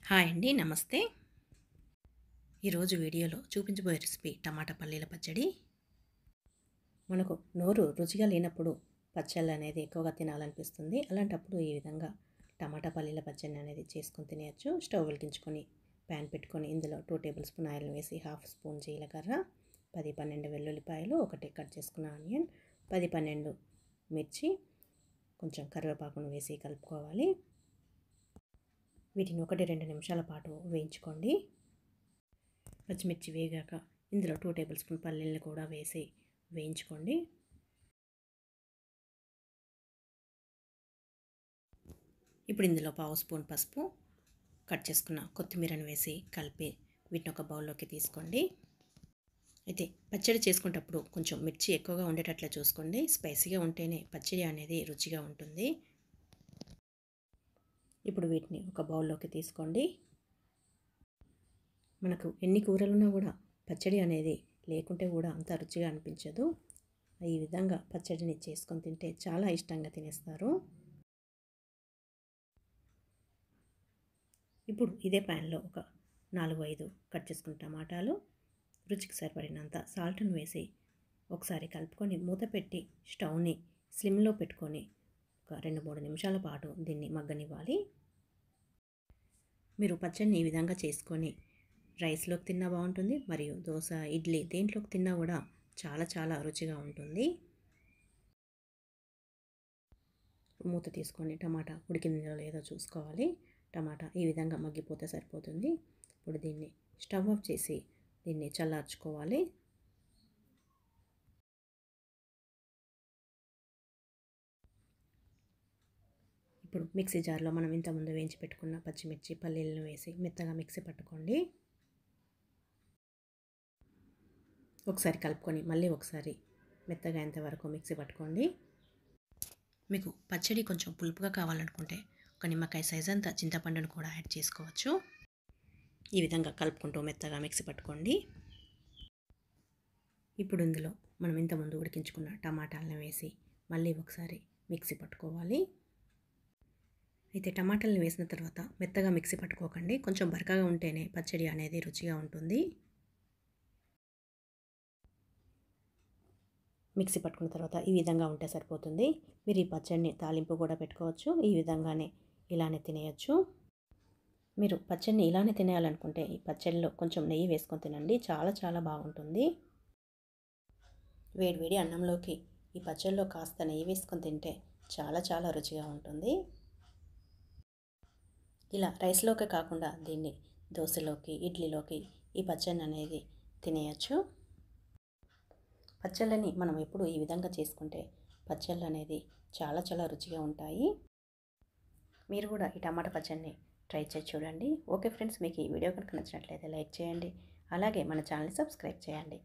Hi అండి, నమస్తే. ఈరోజు వీడియోలో చూపించబోయే రెసిపీ టమాటా పల్లీల పచ్చడి. మనకు నోరు రుచిగా లేనప్పుడు పచ్చళ్ళు అనేది ఎక్కువగా తినాలనిపిస్తుంది. అలాంటప్పుడు ఈ విధంగా టమాటా పల్లీల పచ్చడి అనేది చేసుకొని తినేయచ్చు. స్టవ్ వెలిగించుకొని ప్యాన్ పెట్టుకొని ఇందులో 2 టేబుల్ స్పూన్ ఆయిల్ వేసి 1/2 స్పూన్ జీలకర్ర, 10-12 వెల్లుల్లిపాయలు, ఒకటి కట్ చేసుకున్న ఆనియన్, 10-12 మిర్చి, కొంచెం కరివేపాకును వేసి కలుపుకోవాలి. వీటిని 1-2 నిమిషాల పాటు వేయించుకోండి. పచ్చిమిర్చి వేగాక ఇందులో 2 టేబుల్ స్పూన్ పల్లీలను కూడా వేసి వేయించుకోండి. ఇప్పుడు ఇందులో 1/2 స్పూన్ పసుపు, కట్ చేసుకున్న కొత్తిమీరను వేసి కలిపి వీటిని ఒక బౌల్లోకి తీసుకోండి. అయితే పచ్చడి చేసుకునేటప్పుడు కొంచెం మిర్చి ఎక్కువగా ఉండేటట్లే చూసుకోండి. స్పైసీగా ఉంటేనే పచ్చడి అనేది రుచిగా ఉంటుంది. ఇప్పుడు వీటిని ఒక బౌల్లోకి తీసుకోండి. మనకు ఎన్ని కూరలున్నా కూడా పచ్చడి అనేది లేకుంటే కూడా అంత రుచిగా అనిపించదు. ఈ విధంగా పచ్చడిని చేసుకొని తింటే చాలా ఇష్టంగా తినేస్తారు. ఇప్పుడు ఇదే ప్యాన్లో ఒక 4-5 కట్ చేసుకున్న టమాటాలు, రుచికి సరిపడినంత సాల్ట్ను వేసి ఒకసారి కలుపుకొని మూత పెట్టి స్టవ్ని స్లిమ్లో పెట్టుకొని ఒక 2-3 నిమిషాల పాటు దీన్ని మగ్గనివ్వాలి. మీరు పచ్చడిని ఈ విధంగా చేసుకొని రైస్లోకి తిన్నా బాగుంటుంది, మరియు దోశ, ఇడ్లీ దేంట్లోకి తిన్నా కూడా చాలా చాలా రుచిగా ఉంటుంది. మూత తీసుకొని టమాటా ఉడికిందో లేదో చూసుకోవాలి. టమాటా ఈ విధంగా మగ్గిపోతే సరిపోతుంది. ఇప్పుడు దీన్ని స్టవ్ ఆఫ్ చేసి దీన్ని చల్లార్చుకోవాలి. ఇప్పుడు మిక్సీ జార్లో మనం ఇంతకుముందు వేయించి పెట్టుకున్న పచ్చిమిర్చి, పల్లీలను వేసి మెత్తగా మిక్సీ పట్టుకోండి. ఒకసారి కలుపుకొని మళ్ళీ ఒకసారి మెత్తగా అయ్యేంతవరకు మిక్సీ పట్టుకోండి. మీకు పచ్చడి కొంచెం పులుపుగా కావాలనుకుంటే ఒక నిమ్మకాయ సైజ్ అంతా చింతపండును కూడా యాడ్ చేసుకోవచ్చు. ఈ విధంగా కలుపుకుంటూ మెత్తగా మిక్సీ పట్టుకోండి. ఇప్పుడు ఇందులో మనం ఇంతకుముందు ఉడికించుకున్న టమాటాలను వేసి మళ్ళీ ఒకసారి మిక్సీ పట్టుకోవాలి. అయితే టమాటాలను వేసిన తర్వాత మెత్తగా మిక్సీ పట్టుకోకండి. కొంచెం బరకగా ఉంటేనే పచ్చడి అనేది రుచిగా ఉంటుంది. మిక్సీ పట్టుకున్న తర్వాత ఈ విధంగా ఉంటే సరిపోతుంది. మీరు ఈ పచ్చడిని తాలింపు కూడా పెట్టుకోవచ్చు. ఈ విధంగానే ఇలానే తినేయచ్చు. మీరు పచ్చడిని ఇలానే తినేయాలనుకుంటే ఈ పచ్చడిలో కొంచెం నెయ్యి వేసుకొని తినండి. చాలా చాలా బాగుంటుంది. వేడివేడి అన్నంలోకి ఈ పచ్చడిలో కాస్త నెయ్యి వేసుకొని తింటే చాలా చాలా రుచిగా ఉంటుంది. ఇలా రైస్లోకి కాకుండా దీన్ని దోశలోకి, ఇడ్లీలోకి ఈ పచ్చడి అనేది తినేయచ్చు. పచ్చళ్ళని మనం ఎప్పుడు ఈ విధంగా చేసుకుంటే పచ్చళ్ళు అనేది చాలా చాలా రుచిగా ఉంటాయి. మీరు కూడా ఈ టమాటా పచ్చడిని ట్రై చేసి చూడండి. ఓకే ఫ్రెండ్స్, మీకు ఈ వీడియో కనుక నచ్చినట్లయితే లైక్ చేయండి. అలాగే మన ఛానల్ని సబ్స్క్రైబ్ చేయండి.